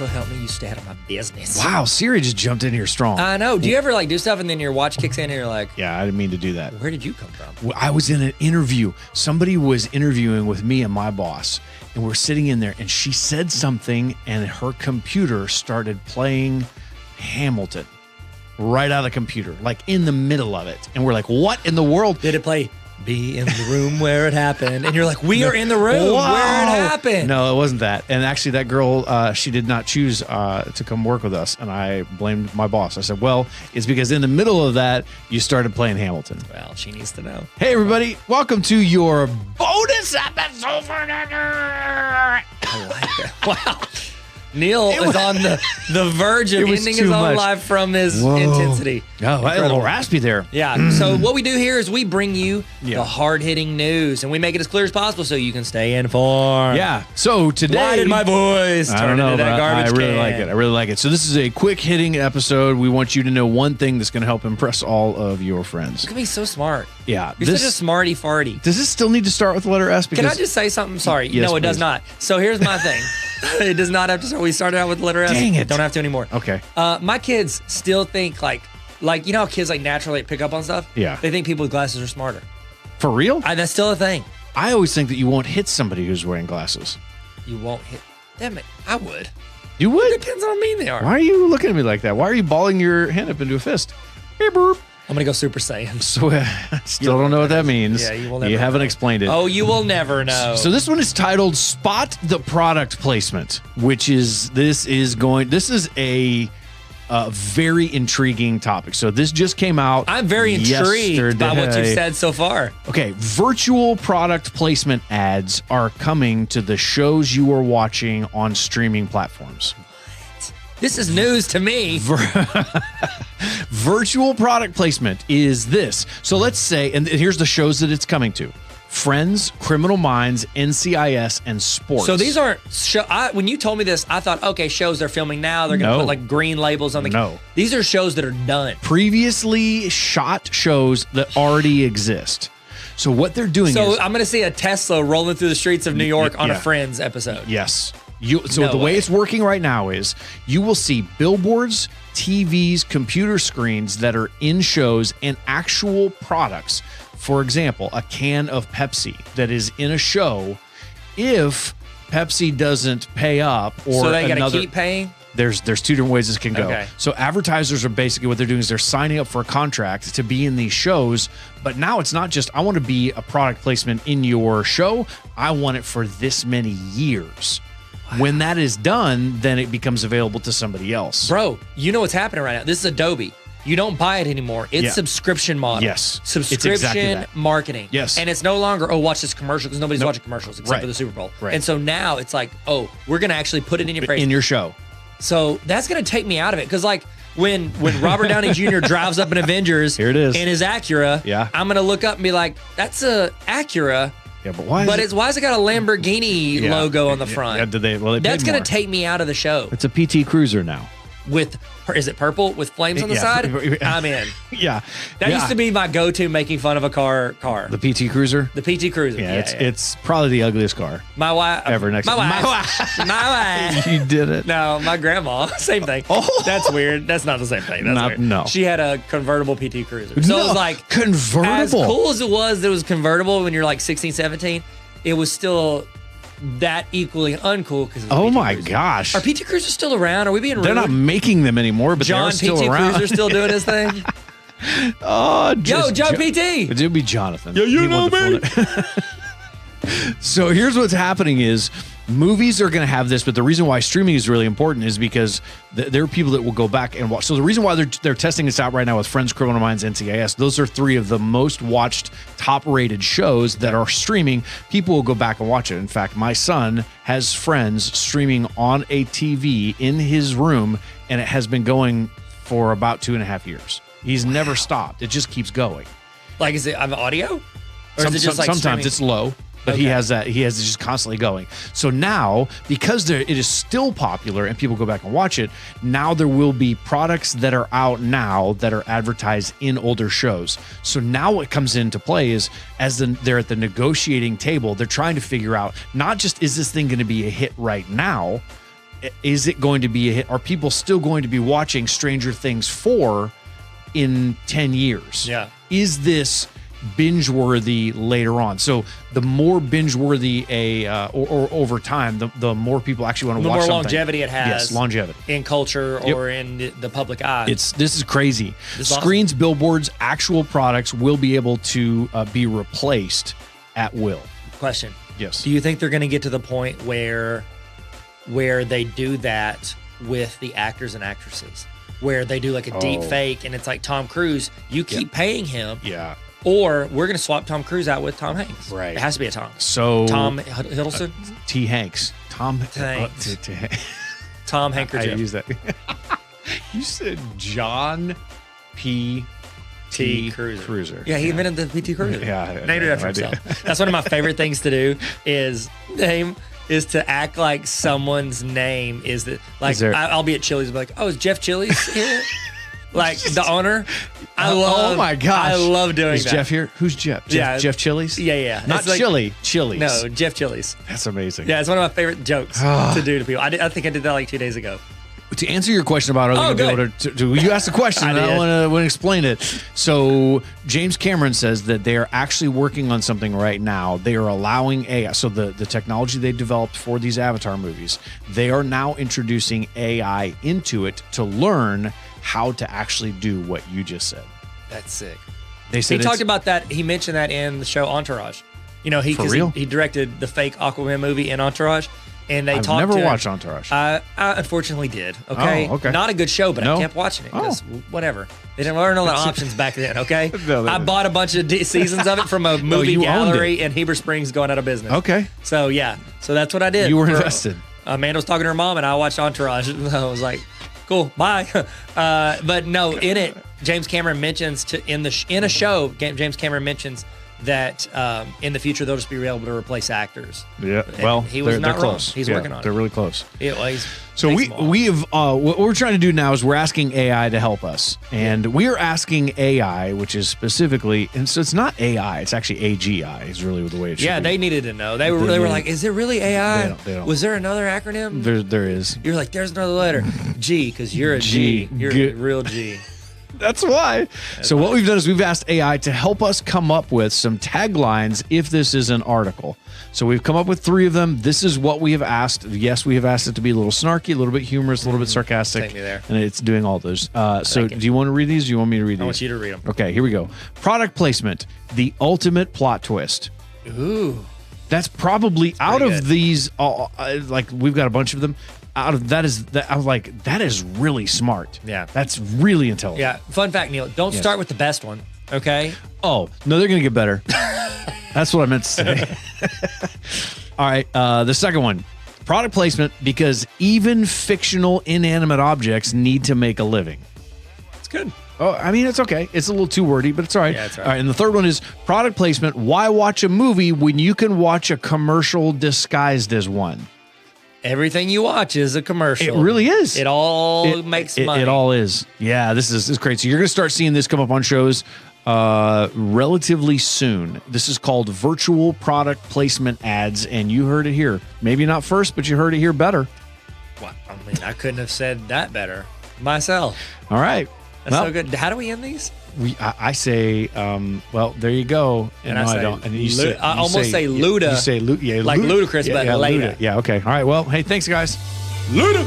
so help me, you stay out of my business. Wow, Siri just jumped in here strong. I know. Do you ever like do stuff and then your watch kicks in and you're like, yeah, I didn't mean to do that. Where did you come from? I was in an interview. Somebody was interviewing with me and my boss, and we're sitting in there, and she said something, and her computer started playing Hamilton right out of the computer, like in the middle of it. And we're like, what in the world? Did it play Be in the Room Where It Happened? And you're like, we are in the room Wow. where it happened. No, it wasn't that. And actually that girl, she did not choose to come work with us. And I blamed my boss. I said, well, it's because in the middle of that, you started playing Hamilton. Well, she needs to know. Hey, everybody. Welcome to your bonus episode for I like it. Wow. Neil is on the verge of ending his own life from his intensity. Oh, a little raspy there. Yeah. So what we do here is we bring you the hard-hitting news, and we make it as clear as possible so you can stay informed. Yeah. So today, why did my voice I turn don't know, into that but garbage I really can? like it. I really like it. So this is a quick-hitting episode. We want you to know one thing that's going to help impress all of your friends. Look at me, so smart. Yeah. You're such a smarty farty. Does this still need to start with the letter S? Can I just say something? Sorry. Yes, no, it does please. not. So here's my thing. It does not have to start. We started out with the letter S. Dang it. Don't have to anymore. Okay. My kids still think like you know how kids like naturally pick up on stuff? Yeah. They think people with glasses are smarter. For real? That's still a thing. I always think that you won't hit somebody who's wearing glasses. You won't hit. Damn it. I would. You would? It depends on how mean they are. Why are you looking at me like that? Why are you balling your hand up into a fist? Hey, burp. I'm going to go Super Saiyan. So I still don't know what that means. Yeah, you will never You haven't know. explained it. Oh, you will never know. So this one is titled Spot the Product Placement, which is this is a very intriguing topic. So this just came out. I'm very intrigued by what you've yesterday. said so far. Okay, virtual product placement ads are coming to the shows you are watching on streaming platforms. This is news to me. Virtual product placement is this. So let's say, and here's the shows that it's coming to: Friends, Criminal Minds, NCIS, and Sports. So these aren't when you told me this, I thought, okay, shows they're filming now. They're going to put like green labels on the. No. These are shows that are done. Previously shot shows that already exist. So what they're doing is. So I'm going to see a Tesla rolling through the streets of New York on a Friends episode. Yes. No the way way. it's working right now is you will see billboards, TVs, computer screens that are in shows and actual products. For example, a can of Pepsi that is in a show. If Pepsi doesn't pay up, or so they got to keep paying. There's two different ways this can go. Okay. So advertisers are basically what they're doing is they're signing up for a contract to be in these shows. But now it's not just I want to be a product placement in your show. I want it for this many years. When that is done, then it becomes available to somebody else. Bro, you know what's happening right now. This is Adobe. You don't buy it anymore. It's subscription model. Yes. Subscription It's exactly that. marketing. Yes. And it's no longer, watch this commercial, because nobody's watching commercials except for the Super Bowl. Right. And so now it's like, we're going to actually put it in your face. In your show. So that's going to take me out of it. Because like when Robert Downey Jr. drives up in Avengers Here it is. in his Acura, I'm going to look up and be like, that's a Acura. Yeah, but why? Why has it got a Lamborghini logo on the front? They That's going going to take me out of the show. It's a PT Cruiser now. Is it purple with flames on the side? I'm in. Yeah. That used to be my go-to making fun of a car. The PT Cruiser? The PT Cruiser. Yeah, it's probably the ugliest car my wife ever. My wife. My wife. You did it. No, my grandma. Same thing. Oh. That's weird. That's not the same thing. That's weird. No. She had a convertible PT Cruiser. So it was like convertible. As cool as it was convertible when you're like 16, 17, it was still that equally uncool because oh my gosh. Are PT Cruisers still around? Are we being rude? They're not making them anymore, but John they're still PT around. Cruiser still doing his thing? Oh, Yo, Joe PT. It would be Jonathan. Yeah, you know me. So here's what's happening is movies are going to have this, but the reason why streaming is really important is because there are people that will go back and watch. So the reason why they're testing this out right now with Friends, Criminal Minds, NCIS, those are three of the most watched, top-rated shows that are streaming. People will go back and watch it. In fact, my son has Friends streaming on a TV in his room, and it has been going for about 2.5 years. He's never stopped. It just keeps going. Like, is it audio? Or is it just like sometimes streaming? it's low. But he has that. He has it just constantly going. So now, because it is still popular and people go back and watch it, now there will be products that are out now that are advertised in older shows. So now what comes into play is they're at the negotiating table, they're trying to figure out not just is this thing going to be a hit right now, is it going to be a hit? Are people still going to be watching Stranger Things 4 in 10 years? Yeah. Is this binge-worthy later on? So the more binge-worthy or over time, the more people actually want to watch something. The more longevity it has. Yes, longevity. In culture or in the public eye. This is crazy. This is Screens, awesome. billboards, actual products will be able to be replaced at will. Question. Yes. Do you think they're going to get to the point where they do that with the actors and actresses? Where they do like a deep fake and it's like Tom Cruise, you keep paying him. Yeah. Or we're going to swap Tom Cruise out with Tom Hanks. Right. It has to be a Tom. So Tom Hiddleston? T. Hanks. Tom Hanks. I Tom Handkerchief. use that. You said John P. T. Cruiser. Yeah, he invented the PT Cruiser. Yeah. Named it after himself. That's one of my favorite things to do is to act like someone's name is that, like, I'll be at Chili's and be like, oh, is Jeff Chili's here? Like the owner. Oh my gosh. I love doing is that. Is Jeff here? Who's Jeff? Jeff Chili's? Yeah. Not like, Chili's. No, Jeff Chili's. That's amazing. Yeah, it's one of my favorite jokes to do to people. I think I did that like 2 days ago. To answer your question about are they going to be able to you asked the question and I want to explain it. So James Cameron says that they are actually working on something right now. They are allowing AI. So the technology they developed for these Avatar movies, they are now introducing AI into it to learn how to actually do what you just said. That's sick. They said he talked about that. He mentioned that in the show Entourage. You know, he directed the fake Aquaman movie in Entourage. And they I've talked never to watched Entourage. I unfortunately did. Okay? Oh, okay. Not a good show, but I kept watching it because whatever. They didn't learn all the options back then. Okay. No, I bought a bunch of seasons of it from a movie gallery in Heber Springs going out of business. Okay. So yeah. So that's what I did. You were invested. Amanda was talking to her mom, and I watched Entourage. And I was like, cool, bye. But no, in it, James Cameron mentions in a show. James Cameron mentions that in the future they'll just be able to replace actors. Yeah, well, he was not they're wrong. close. He's working on it. They're really close. Yeah, well, so we've what we're trying to do now is we're asking AI to help us, and we are asking AI, which is specifically, and so it's not AI, it's actually AGI is really the way it should be. Yeah, they needed to know. They were like, is it really AI? They don't. Was there another acronym? There is. You're like, there's another letter. G, because you're a G. You're a real G. That's why. So what we've done is we've asked AI to help us come up with some taglines if this is an article. So we've come up with 3 of them. This is what we have asked. Yes, we have asked it to be a little snarky, a little bit humorous, a little bit sarcastic. Take me there. And it's doing all those. So do you want to read these? Or do you want me to read these? I want you to read them. Okay, here we go. Product placement, the ultimate plot twist. Ooh. That's probably out of good. these, like we've got a bunch of them. Out of that I was like, that is really smart. Yeah. That's really intelligent. Yeah. Fun fact, Neil, don't start with the best one, okay? Oh, no, they're going to get better. That's what I meant to say. All right. The second one, product placement, because even fictional inanimate objects need to make a living. It's good. Oh, I mean, it's okay. It's a little too wordy, but it's all right. Yeah, it's all right. All right. And the third one is product placement. Why watch a movie when you can watch a commercial disguised as one? Everything you watch is a commercial. It really is. It all makes money. It all is. Yeah, this is great. So you're going to start seeing this come up on shows relatively soon. This is called virtual product placement ads, and you heard it here. Maybe not first, but you heard it here better. Well, I mean, I couldn't have said that better myself. All right. That's so good. How do we end these? I say, well, there you go. And no, I don't. And I almost say Luda. You say Luda. Yeah, like ludicrous, but yeah, later. Luda. Yeah, okay. All right. Well, hey, thanks, guys. Luda.